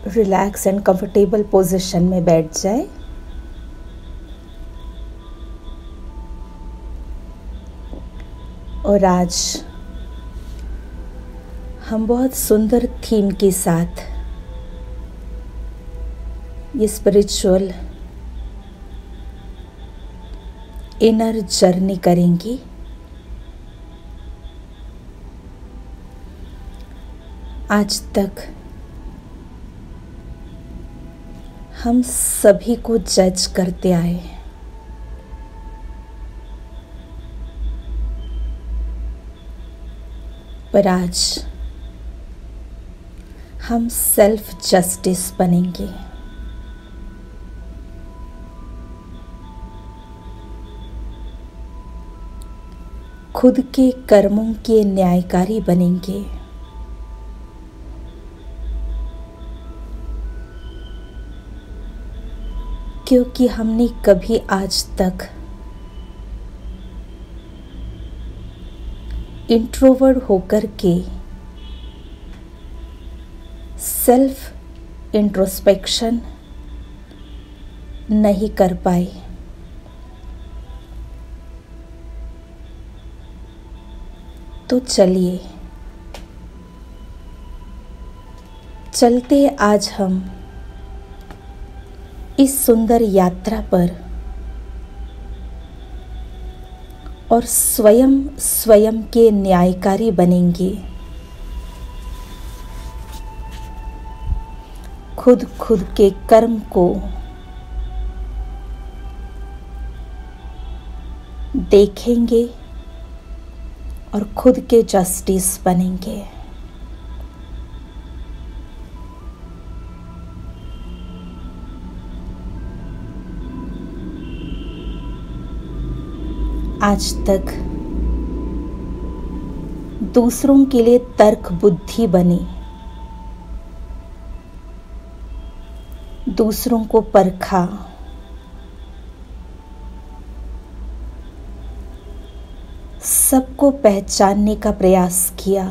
Relax and comfortable position में बैठ जाए। और आज हम बहुत सुंदर थीम के साथ ये स्पिरिचुअल इनर जर्नी करेंगे। आज तक हम सभी को जज करते आए, पर आज हम सेल्फ जस्टिस बनेंगे। खुद के कर्मों के न्यायकारी बनेंगे। क्योंकि हमने कभी आज तक इंट्रोवर्ट होकर के सेल्फ इंट्रोस्पेक्शन नहीं कर पाए। तो चलिए चलते आज हम इस सुंदर यात्रा पर और स्वयं के न्यायकारी बनेंगे। खुद के कर्म को देखेंगे और खुद के जस्टिस बनेंगे। आज तक दूसरों के लिए तर्क बुद्धि बनी, दूसरों को परखा, सबको पहचानने का प्रयास किया।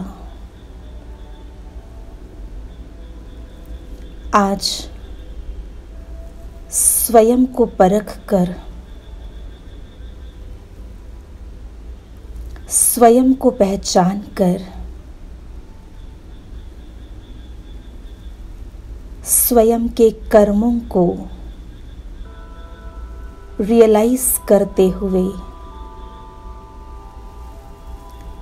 आज स्वयं को परख कर स्वयं को पहचान कर स्वयं के कर्मों को रियलाइज करते हुए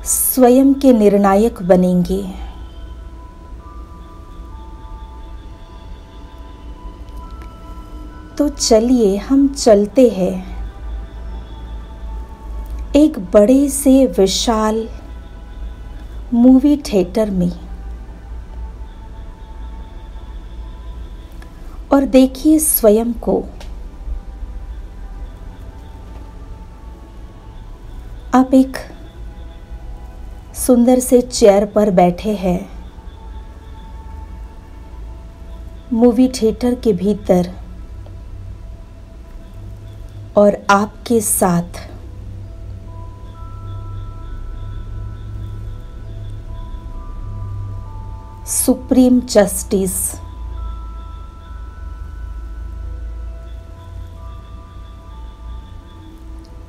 स्वयं के निर्णायक बनेंगे। तो चलिए हम चलते हैं एक बड़े से विशाल मूवी थिएटर में, और देखिए स्वयं को। आप एक सुंदर से चेयर पर बैठे हैं मूवी थिएटर के भीतर, और आपके साथ सुप्रीम जस्टिस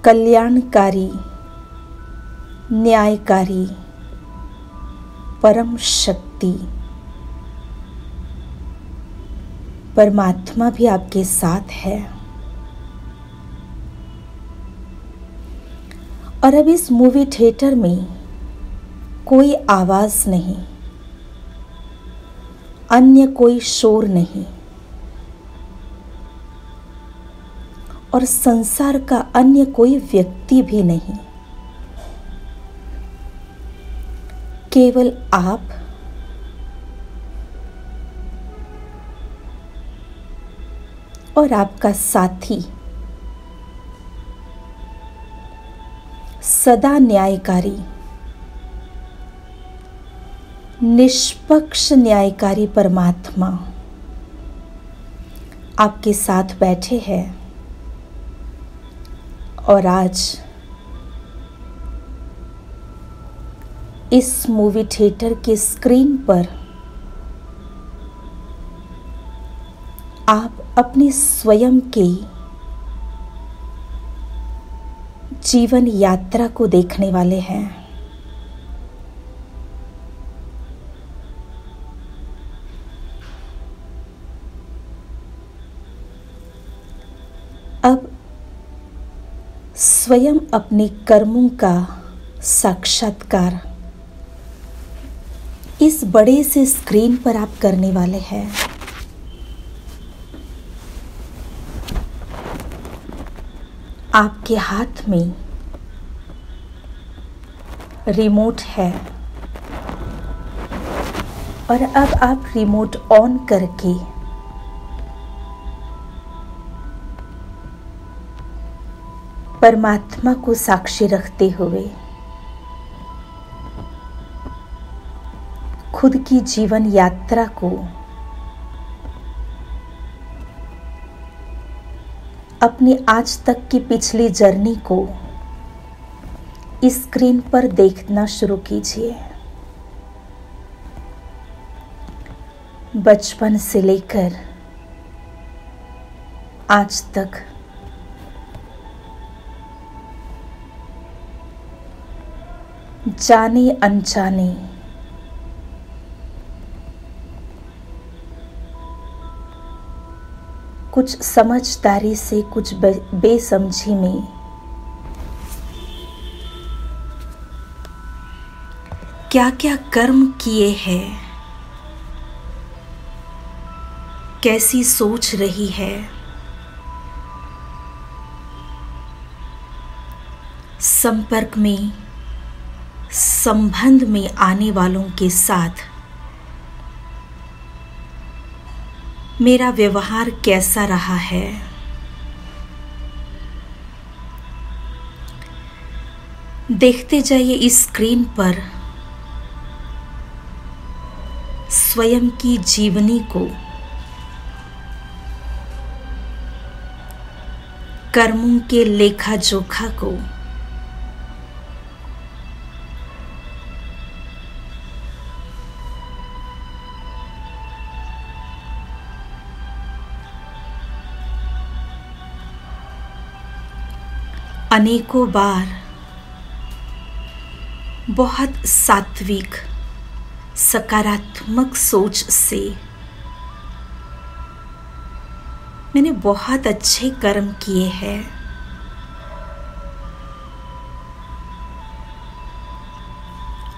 कल्याणकारी न्यायकारी परम शक्ति परमात्मा भी आपके साथ है। और अब इस मूवी थिएटर में कोई आवाज नहीं, अन्य कोई शोर नहीं, और संसार का अन्य कोई व्यक्ति भी नहीं। केवल आप और आपका साथी सदा न्यायकारी निष्पक्ष न्यायकारी परमात्मा आपके साथ बैठे हैं। और आज इस मूवी थिएटर के स्क्रीन पर आप अपने स्वयं के जीवन यात्रा को देखने वाले हैं। अब स्वयं अपने कर्मों का साक्षात्कार इस बड़े से स्क्रीन पर आप करने वाले हैं। आपके हाथ में रिमोट है और अब आप रिमोट ऑन करके परमात्मा को साक्षी रखते हुए खुद की जीवन यात्रा को अपनी आज तक की पिछली जर्नी को इस स्क्रीन पर देखना शुरू कीजिए। बचपन से लेकर आज तक जाने अनजाने कुछ समझदारी से, कुछ बेसमझी में क्या क्या कर्म किए हैं, कैसी सोच रही है, संपर्क में, संबंध में आने वालों के साथ मेरा व्यवहार कैसा रहा है। देखते जाइए इस स्क्रीन पर स्वयं की जीवनी को, कर्मों के लेखा जोखा को, अनेकों बार बहुत सात्विक सकारात्मक सोच से मैंने बहुत अच्छे कर्म किए हैं।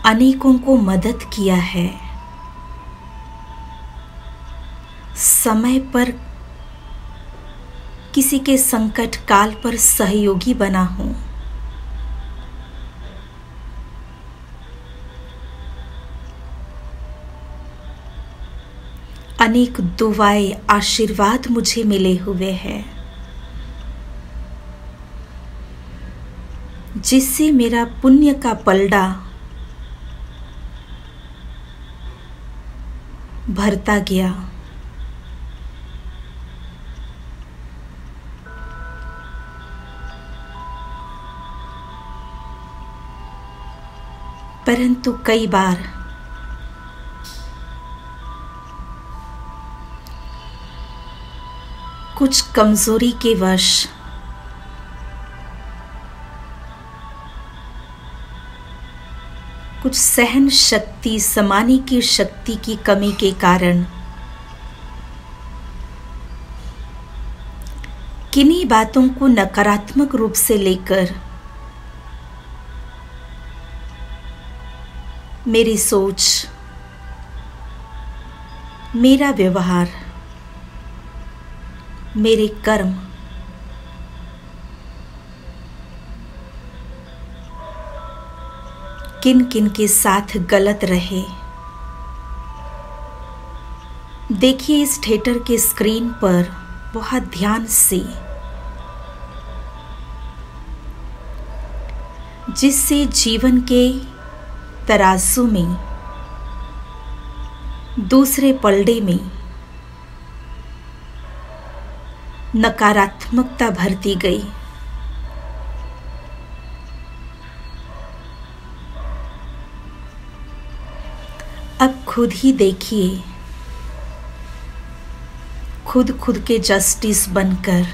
अनेकों को मदद किया है, समय पर किसी के संकट काल पर सहयोगी बना हूं। अनेक दुआएं, आशीर्वाद मुझे मिले हुए हैं, जिससे मेरा पुण्य का पलड़ा भरता गया। परंतु कई बार कुछ कमजोरी के वश कुछ सहन शक्ति, समाने की शक्ति की कमी के कारण किन्हीं बातों को नकारात्मक रूप से लेकर मेरी सोच, मेरा व्यवहार, मेरे कर्म किन किन के साथ गलत रहे। देखिए इस थिएटर के स्क्रीन पर बहुत ध्यान से, जिससे जीवन के तराजू में, दूसरे पलड़े में नकारात्मकता भरती गई। अब खुद ही देखिए, खुद के जस्टिस बनकर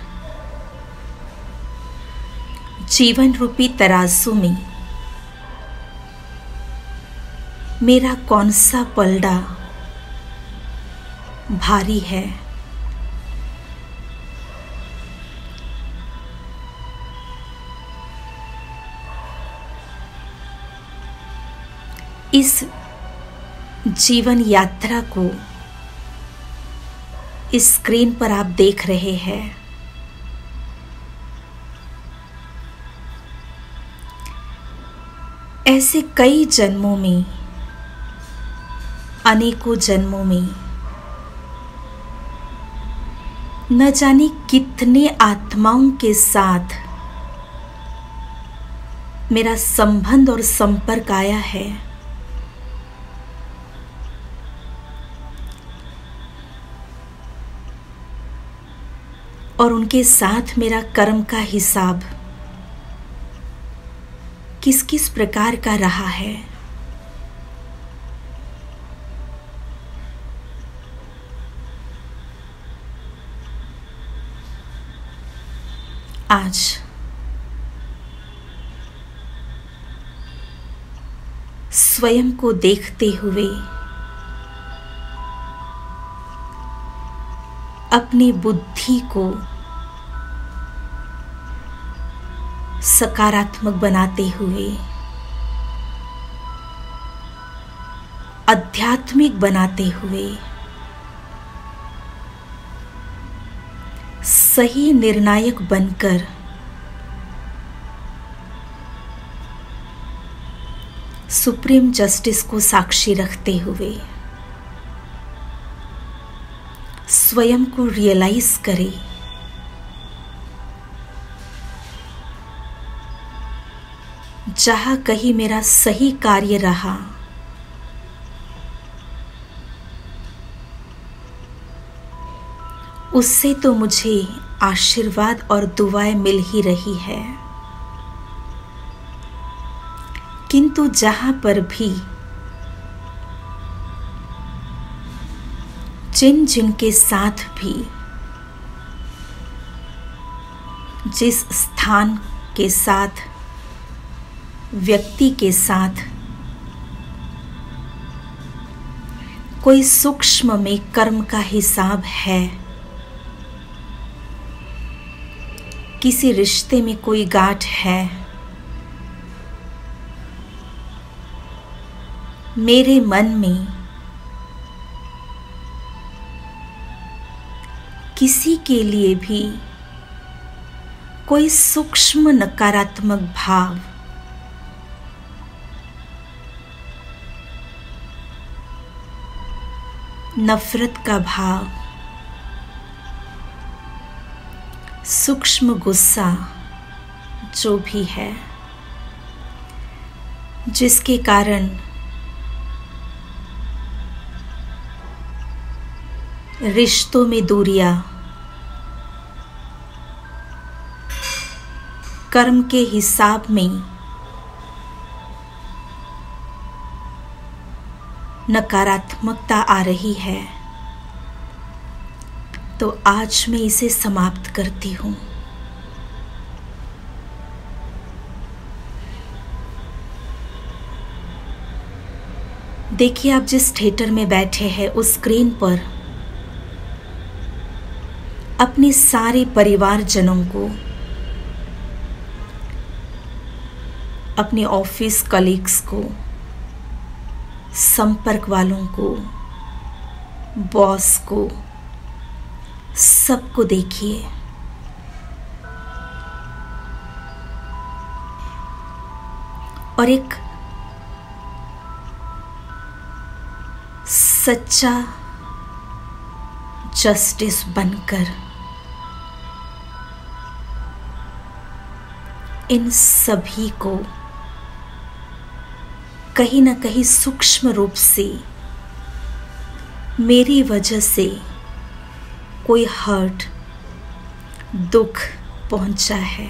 जीवन रूपी तराजू में मेरा कौन सा पलड़ा भारी है। इस जीवन यात्रा को इस स्क्रीन पर आप देख रहे हैं। ऐसे कई जन्मों में, अनेकों जन्मों में न जाने कितने आत्माओं के साथ मेरा संबंध और संपर्क आया है। और उनके साथ मेरा कर्म का हिसाब किस किस प्रकार का रहा है। आज स्वयं को देखते हुए अपनी बुद्धि को सकारात्मक बनाते हुए, आध्यात्मिक बनाते हुए, सही निर्णायक बनकर सुप्रीम जस्टिस को साक्षी रखते हुए स्वयं को रियलाइज करें जहां कहीं मेरा सही कार्य रहा उससे तो मुझे आशीर्वाद और दुआएं मिल ही रही है, किंतु जहां पर भी जिनके साथ भी, जिस स्थान के साथ, व्यक्ति के साथ कोई सूक्ष्म में कर्म का हिसाब है, किसी रिश्ते में कोई गांठ है, मेरे मन में किसी के लिए भी कोई सूक्ष्म नकारात्मक भाव, नफरत का भाव, सूक्ष्म गुस्सा जो भी है, जिसके कारण रिश्तों में दूरियां, कर्म के हिसाब में नकारात्मकता आ रही है, तो आज मैं इसे समाप्त करती हूँ। देखिए, आप जिस थिएटर में बैठे हैं उस स्क्रीन पर अपने सारे परिवारजनों को, अपने ऑफिस कलीग्स को, संपर्क वालों को, बॉस को, सबको देखिए। और एक सच्चा जस्टिस बनकर इन सभी को कहीं ना कहीं सूक्ष्म रूप से मेरी वजह से कोई हर्ट, दुख पहुंचा है,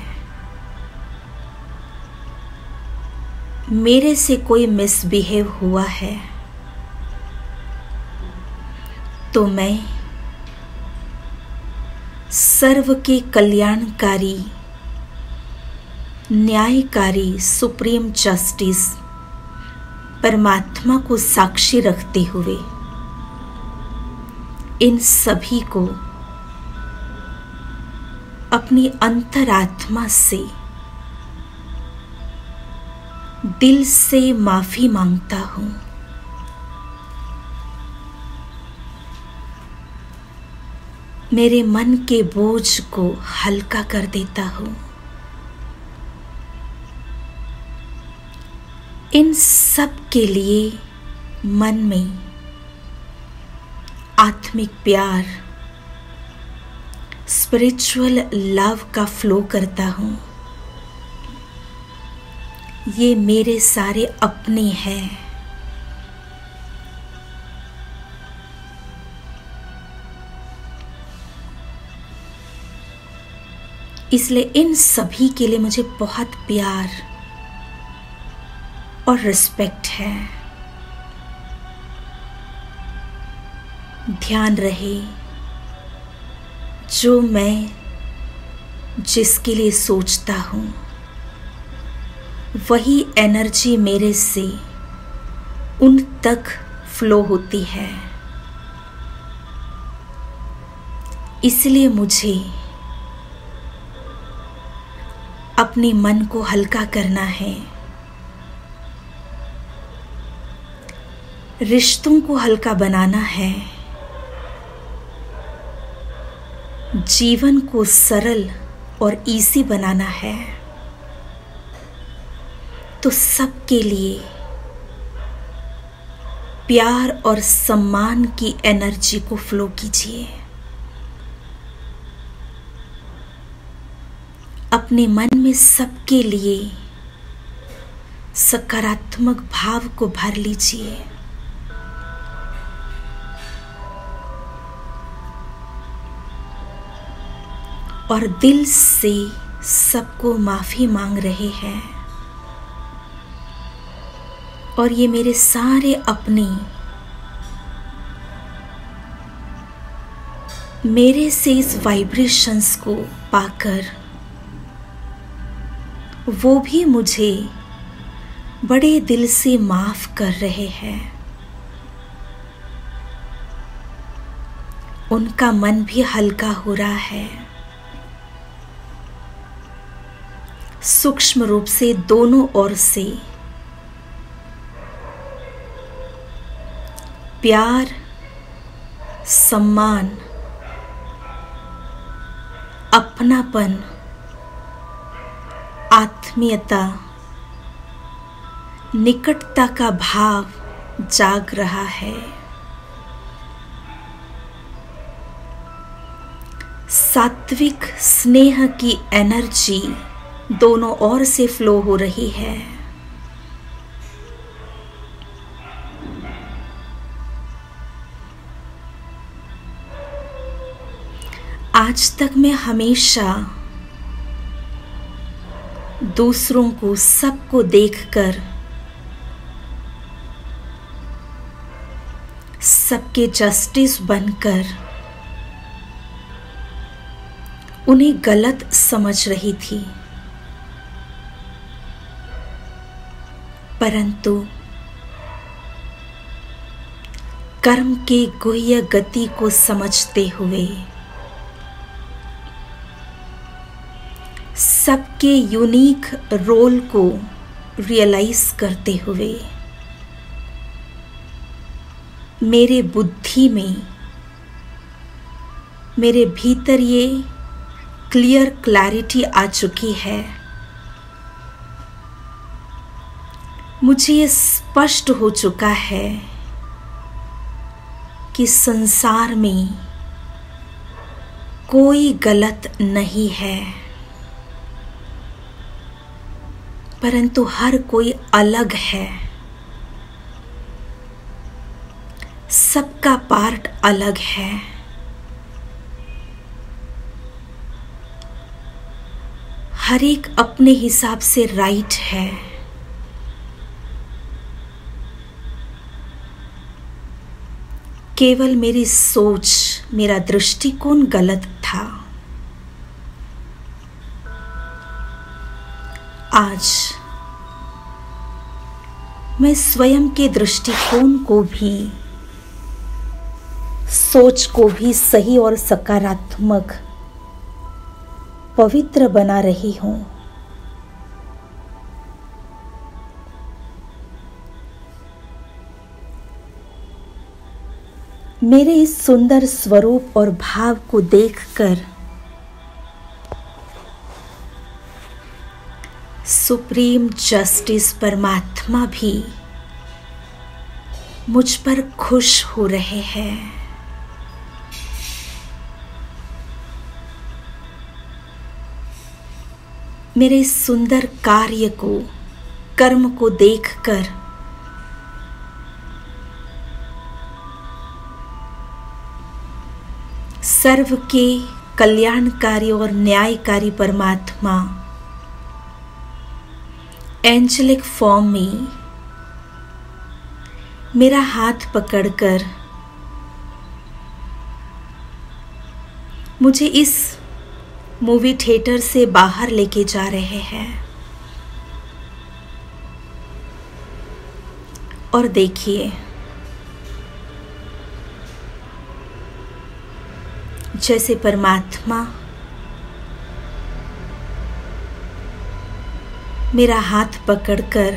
मेरे से कोई मिसबिहेव हुआ है, तो मैं सर्व के कल्याणकारी न्यायकारी सुप्रीम जस्टिस परमात्मा को साक्षी रखते हुए इन सभी को अपनी अंतरात्मा से दिल से माफी मांगता हूं। मेरे मन के बोझ को हल्का कर देता हूं। इन सब के लिए मन में आत्मिक प्यार स्पिरिचुअल लव का फ्लो करता हूं। ये मेरे सारे अपने हैं। इसलिए इन सभी के लिए मुझे बहुत प्यार और रिस्पेक्ट है। ध्यान रहे, जो मैं जिसके लिए सोचता हूं वही एनर्जी मेरे से उन तक फ्लो होती है। इसलिए मुझे अपने मन को हल्का करना है, रिश्तों को हल्का बनाना है, जीवन को सरल और इजी बनाना है। तो सबके लिए प्यार और सम्मान की एनर्जी को फ्लो कीजिए। अपने मन में सबके लिए सकारात्मक भाव को भर लीजिए। और दिल से सबको माफी मांग रहे हैं। और ये मेरे सारे अपने मेरे से इस वाइब्रेशंस को पाकर वो भी मुझे बड़े दिल से माफ कर रहे हैं। उनका मन भी हल्का हो रहा है। सूक्ष्म रूप से दोनों ओर से प्यार, सम्मान, अपनापन, आत्मीयता, निकटता का भाव जाग रहा है। सात्विक स्नेह की एनर्जी दोनों ओर से फ्लो हो रही है। आज तक मैं हमेशा दूसरों को, सबको देखकर सबके जस्टिस बनकर उन्हें गलत समझ रही थी। परंतु कर्म के गुह्य गति को समझते हुए, सबके यूनिक रोल को रियलाइज करते हुए, मेरे बुद्धि में, मेरे भीतर ये क्लैरिटी आ चुकी है। मुझे ये स्पष्ट हो चुका है कि संसार में कोई गलत नहीं है, परंतु हर कोई अलग है। सबका पार्ट अलग है। हर एक अपने हिसाब से राइट है। केवल मेरी सोच, मेरा दृष्टिकोण गलत था। आज मैं स्वयं के दृष्टिकोण को भी, सोच को भी सही और सकारात्मक, पवित्र बना रही हूं। मेरे इस सुंदर स्वरूप और भाव को देखकर सुप्रीम जस्टिस परमात्मा भी मुझ पर खुश हो रहे हैं। मेरे इस सुंदर कार्य को, कर्म को देखकर सर्व के कल्याणकारी और न्यायकारी परमात्मा एंजेलिक फॉर्म में मेरा हाथ पकड़कर मुझे इस मूवी थिएटर से बाहर लेके जा रहे हैं। और देखिए, जैसे परमात्मा मेरा हाथ पकड़कर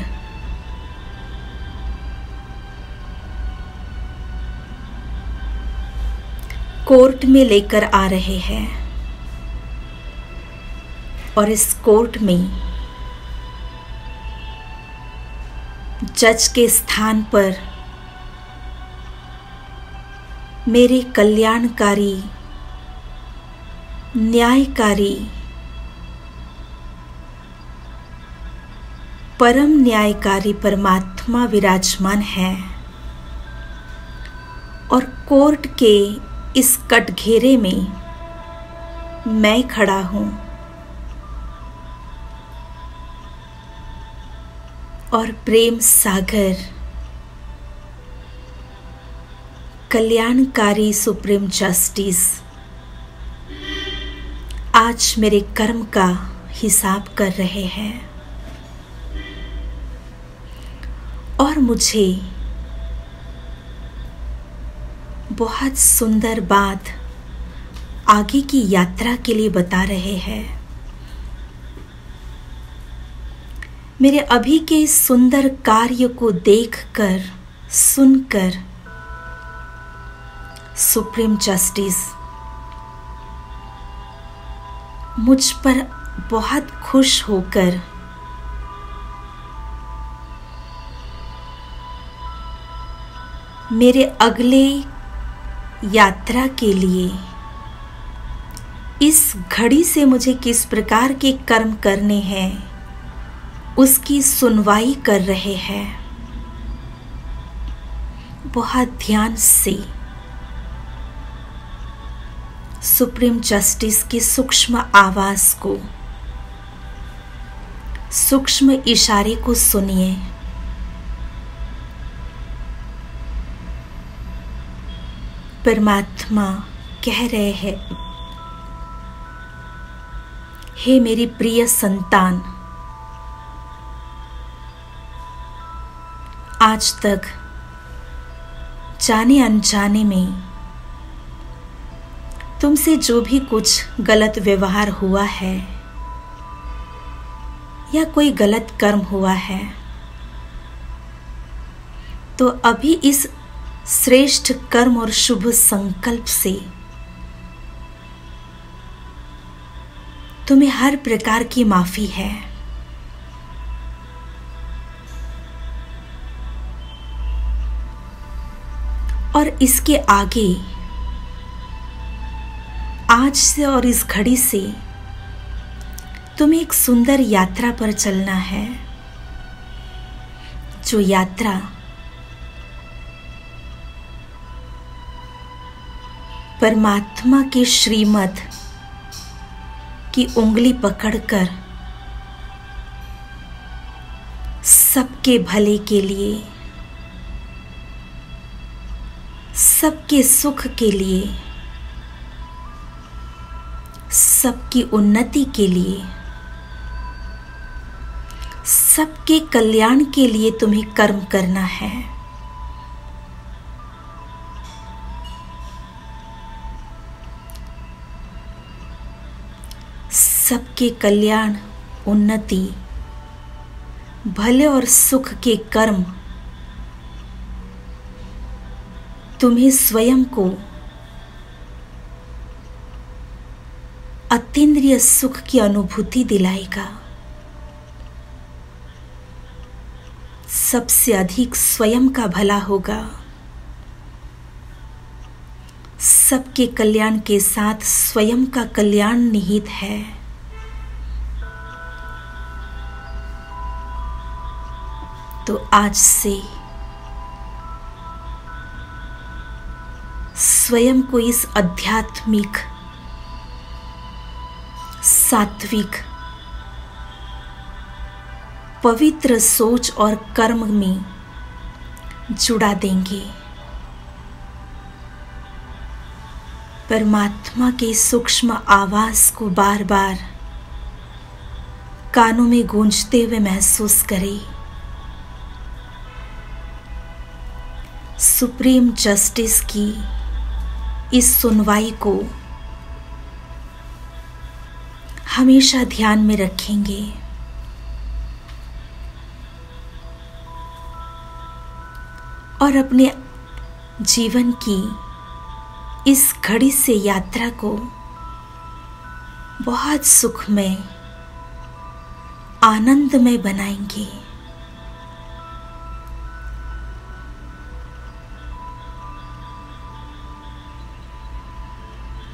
कोर्ट में लेकर आ रहे हैं और इस कोर्ट में जज के स्थान पर मेरे कल्याणकारी, न्यायकारी, परम न्यायकारी परमात्मा विराजमान है और कोर्ट के इस कटघरे में मैं खड़ा हूं और प्रेम सागर, कल्याणकारी सुप्रीम जस्टिस आज मेरे कर्म का हिसाब कर रहे हैं और मुझे बहुत सुंदर बात आगे की यात्रा के लिए बता रहे हैं। मेरे अभी के इस सुंदर कार्य को देखकर, सुनकर सुप्रीम जस्टिस मुझ पर बहुत खुश होकर मेरे अगले यात्रा के लिए इस घड़ी से मुझे किस प्रकार के कर्म करने हैं उसकी सुनवाई कर रहे हैं। बहुत ध्यान से सुप्रीम जस्टिस की सूक्ष्म आवाज को, सूक्ष्म इशारे को सुनिए। परमात्मा कह रहे हैं, हे मेरी प्रिय संतान, आज तक जाने अनजाने में तुमसे जो भी कुछ गलत व्यवहार हुआ है या कोई गलत कर्म हुआ है, तो अभी इस श्रेष्ठ कर्म और शुभ संकल्प से तुम्हें हर प्रकार की माफी है। और इसके आगे आज से और इस घड़ी से तुम्हें एक सुंदर यात्रा पर चलना है, जो यात्रा परमात्मा के श्रीमत की उंगली पकड़कर सबके भले के लिए, सबके सुख के लिए, सबकी उन्नति के लिए सबके कल्याण के लिए तुम्हें कर्म करना है। सबके कल्याण, उन्नति, भले और सुख के कर्म तुम्हें स्वयं को अतीन्द्रिय सुख की अनुभूति दिलाएगा। सबसे अधिक स्वयं का भला होगा। सबके कल्याण के साथ स्वयं का कल्याण निहित है। तो आज से स्वयं को इस आध्यात्मिक, सात्विक, पवित्र सोच और कर्म में जुड़ा देंगे। परमात्मा के सूक्ष्म आवाज को बार बार कानों में गूंजते हुए महसूस करें। सुप्रीम जस्टिस की इस सुनवाई को हमेशा ध्यान में रखेंगे। और अपने जीवन की इस घड़ी से यात्रा को बहुत सुखमय, आनंदमय बनाएंगे।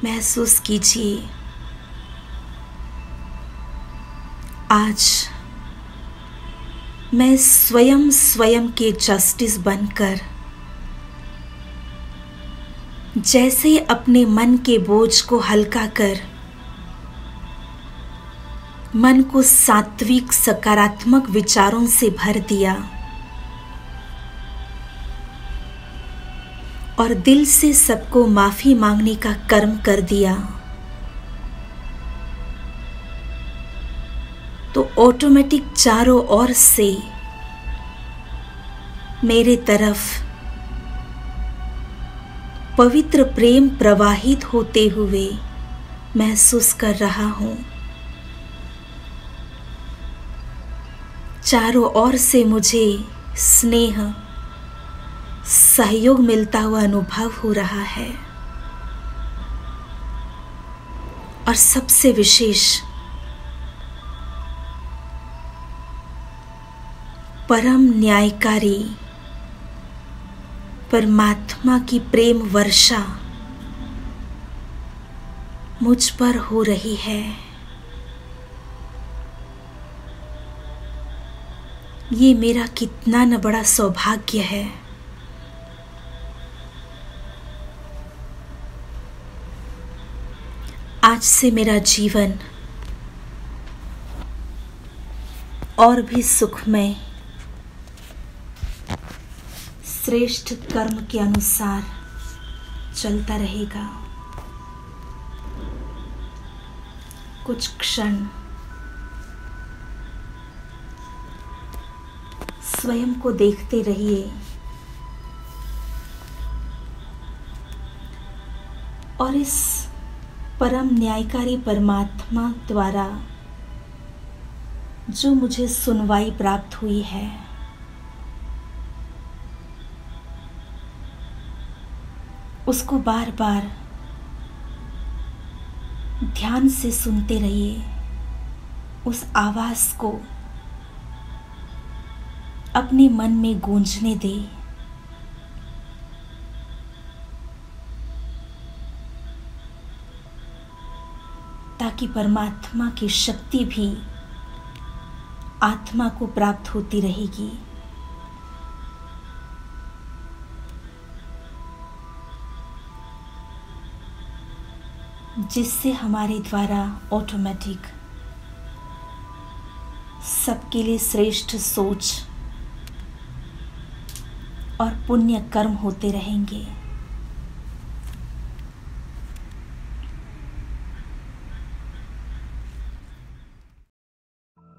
महसूस कीजिए, आज मैं स्वयं के जस्टिस बनकर जैसे ही अपने मन के बोझ को हल्का कर मन को सात्विक सकारात्मक विचारों से भर दिया और दिल से सबको माफी मांगने का कर्म कर दिया, तो ऑटोमेटिक चारों ओर से मेरे तरफ पवित्र प्रेम प्रवाहित होते हुए महसूस कर रहा हूं। चारों ओर से मुझे स्नेह, सहयोग मिलता हुआ अनुभव हो रहा है। और सबसे विशेष परम न्यायकारी परमात्मा की प्रेम वर्षा मुझ पर हो रही है। ये मेरा कितना न बड़ा सौभाग्य है। आज से मेरा जीवन और भी सुखमय, श्रेष्ठ कर्म के अनुसार चलता रहेगा। कुछ क्षण स्वयं को देखते रहिए और इस परम न्यायकारी परमात्मा द्वारा जो मुझे सुनवाई प्राप्त हुई है, उसको बार बार ध्यान से सुनते रहिए। उस आवाज को अपने मन में गूंजने दे। ताकि परमात्मा की शक्ति भी आत्मा को प्राप्त होती रहेगी। जिससे हमारे द्वारा ऑटोमेटिक सबके लिए श्रेष्ठ सोच और पुण्य कर्म होते रहेंगे।